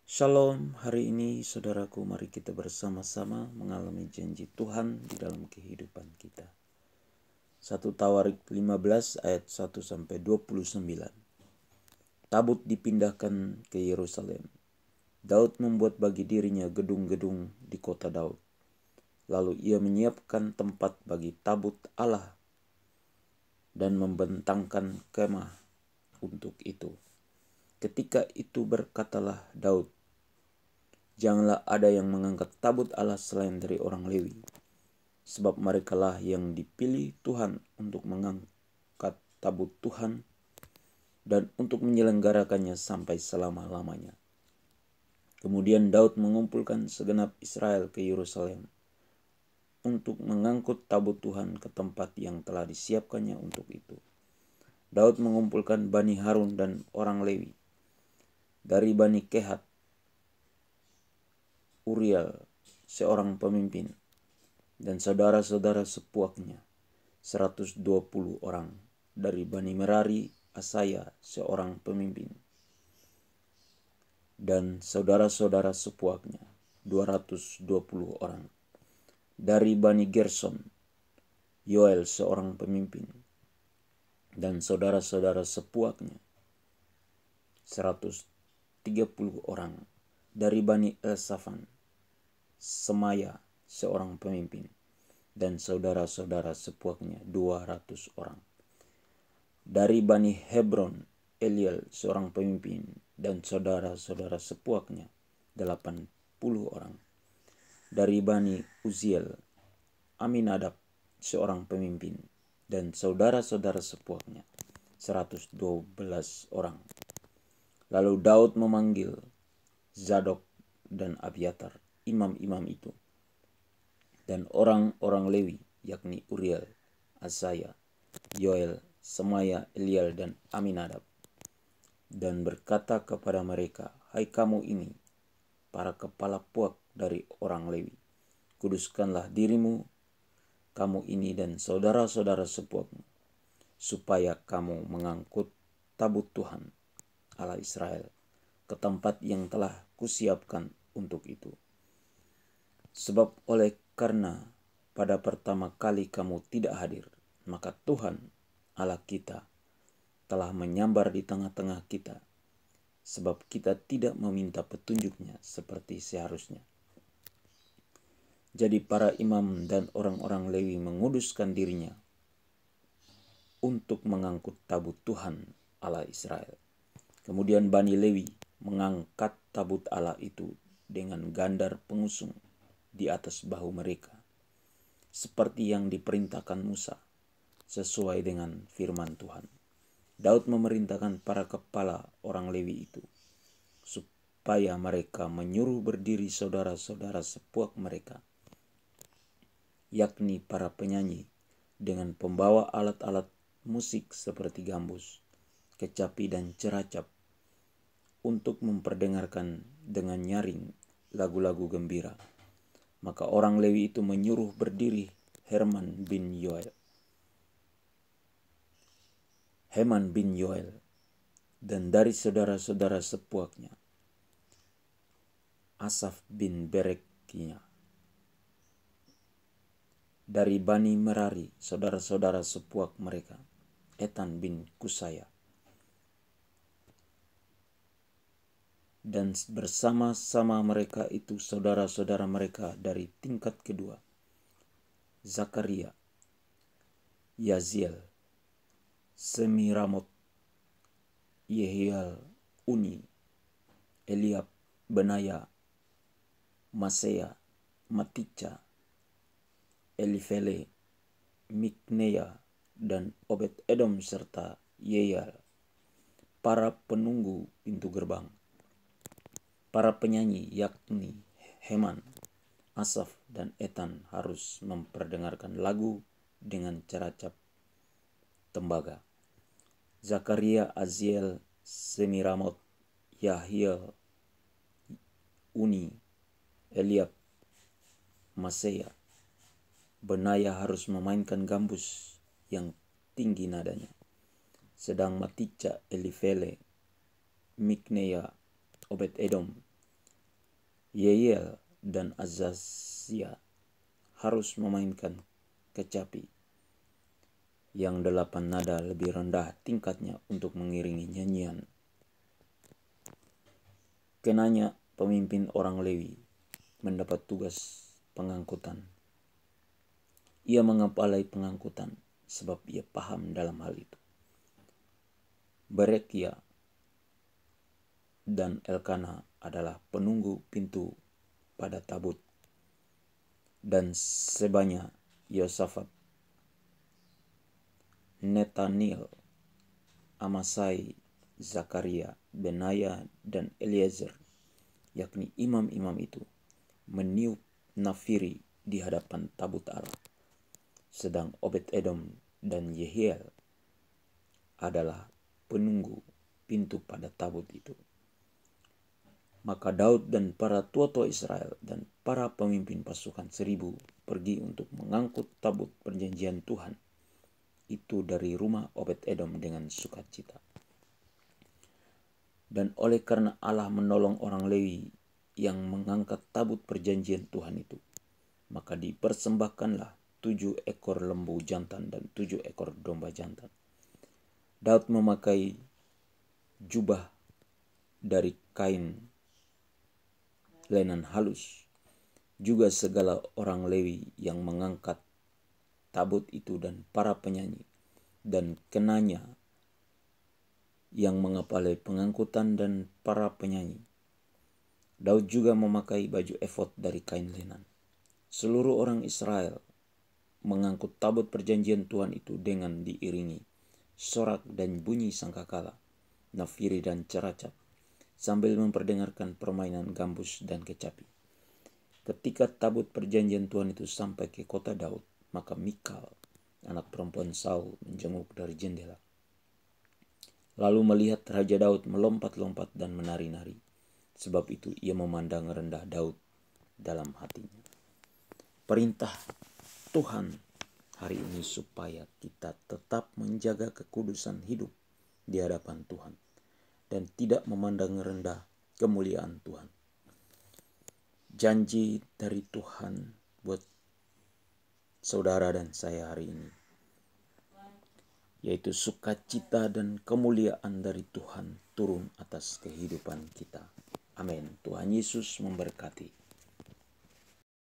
Shalom, hari ini saudaraku, mari kita bersama-sama mengalami janji Tuhan di dalam kehidupan kita. 1 Tawarik 15 ayat 1-29. Tabut dipindahkan ke Yerusalem. Daud membuat bagi dirinya gedung-gedung di kota Daud. Lalu ia menyiapkan tempat bagi tabut Allah dan membentangkan kemah untuk itu. Ketika itu berkatalah Daud, "Janganlah ada yang mengangkat tabut Allah selain dari orang Lewi, sebab merekalah yang dipilih Tuhan untuk mengangkat tabut Tuhan dan untuk menyelenggarakannya sampai selama-lamanya." Kemudian Daud mengumpulkan segenap Israel ke Yerusalem untuk mengangkut tabut Tuhan ke tempat yang telah disiapkannya untuk itu. Daud mengumpulkan Bani Harun dan orang Lewi. Dari Bani Kehat, Uriel seorang pemimpin, dan saudara-saudara sepuaknya 120 orang. Dari Bani Merari, Asaya seorang pemimpin, dan saudara-saudara sepuaknya 220 orang. Dari Bani Gerson, Yoel seorang pemimpin, dan saudara-saudara sepuaknya 130 orang. Dari Bani Elsafan, Semaya seorang pemimpin, dan saudara-saudara sepuaknya 200 orang. Dari Bani Hebron, Eliel seorang pemimpin, dan saudara-saudara sepuaknya 80 orang. Dari Bani Uziel, Aminadab seorang pemimpin, dan saudara-saudara sepuaknya 112 orang. Lalu Daud memanggil Zadok dan Abiatar, imam-imam itu, dan orang-orang Lewi, yakni Uriel, Asaya, Yoel, Semaya, Eliel, dan Aminadab, dan berkata kepada mereka, "Hai kamu ini, para kepala puak dari orang Lewi, kuduskanlah dirimu, kamu ini dan saudara-saudara sepuakmu, supaya kamu mengangkut tabut Tuhan, Allah Israel, ke tempat yang telah kusiapkan untuk itu. Sebab karena pada pertama kali kamu tidak hadir, maka Tuhan Allah kita telah menyambar di tengah-tengah kita, sebab kita tidak meminta petunjuknya seperti seharusnya." Jadi para imam dan orang-orang Lewi menguduskan dirinya untuk mengangkut tabut Tuhan Allah Israel. Kemudian Bani Lewi mengangkat tabut Allah itu dengan gandar pengusung di atas bahu mereka, seperti yang diperintahkan Musa, sesuai dengan firman Tuhan. Daud memerintahkan para kepala orang Lewi itu supaya mereka menyuruh berdiri saudara-saudara sepuak mereka, yakni para penyanyi dengan pembawa alat-alat musik seperti gambus, kecapi, dan ceracap, untuk memperdengarkan dengan nyaring lagu-lagu gembira. Maka orang Lewi itu menyuruh berdiri Heman bin Yoel, dan dari saudara-saudara sepuaknya, Asaf bin Berekia. Dari Bani Merari, saudara-saudara sepuak mereka, Etan bin Kusaya. Dan bersama-sama mereka itu saudara-saudara mereka dari tingkat kedua, Zakaria, Yaziel, Semiramot, Yehiel, Uni, Eliab, Benaya, Masea, Matica, Elifele, Mikneya, dan Obed Edom, serta Yeyal, para penunggu pintu gerbang. Para penyanyi yakni Heman, Asaf, dan Etan harus memperdengarkan lagu dengan ceracap tembaga. Zakaria, Aziel, Semiramot, Yahiel, Uni, Eliab, Masea, Benaya harus memainkan gambus yang tinggi nadanya. Sedang Matica, Elifele, Mikneya, Obed Edom, Yeiel dan Azazia harus memainkan kecapi yang 8 nada lebih rendah tingkatnya untuk mengiringi nyanyian. Kenanya pemimpin orang Lewi mendapat tugas pengangkutan. Ia mengepalai pengangkutan sebab ia paham dalam hal itu. Berekia dan Elkana adalah penunggu pintu pada tabut, dan Sebanya, Yosafat, Netanil, Amasai, Zakaria, Benaya, dan Eliezer, yakni imam-imam itu, meniup nafiri di hadapan tabut Allah. Sedang Obed-Edom dan Yehiel adalah penunggu pintu pada tabut itu. Maka Daud dan para tua-tua Israel dan para pemimpin pasukan 1000 pergi untuk mengangkut tabut perjanjian Tuhan itu dari rumah Obed-Edom dengan sukacita. Dan oleh karena Allah menolong orang Lewi yang mengangkat tabut perjanjian Tuhan itu, maka dipersembahkanlah 7 ekor lembu jantan dan 7 ekor domba jantan. Daud memakai jubah dari kain lenan halus. Juga segala orang Lewi yang mengangkat tabut itu dan para penyanyi dan kenanya yang mengepalai pengangkutan dan para penyanyi. Daud juga memakai baju efod dari kain lenan. Seluruh orang Israel mengangkut tabut perjanjian Tuhan itu dengan diiringi sorak dan bunyi sangkakala, nafiri dan ceracap, sambil memperdengarkan permainan gambus dan kecapi. Ketika tabut perjanjian Tuhan itu sampai ke kota Daud, maka Mikal, anak perempuan Saul, menjenguk dari jendela. Lalu melihat Raja Daud melompat-lompat dan menari-nari. Sebab itu ia memandang rendah Daud dalam hatinya. Perintah Tuhan hari ini supaya kita tetap menjaga kekudusan hidup di hadapan Tuhan dan tidak memandang rendah kemuliaan Tuhan. Janji dari Tuhan buat saudara dan saya hari ini, yaitu sukacita dan kemuliaan dari Tuhan turun atas kehidupan kita. Amin. Tuhan Yesus memberkati.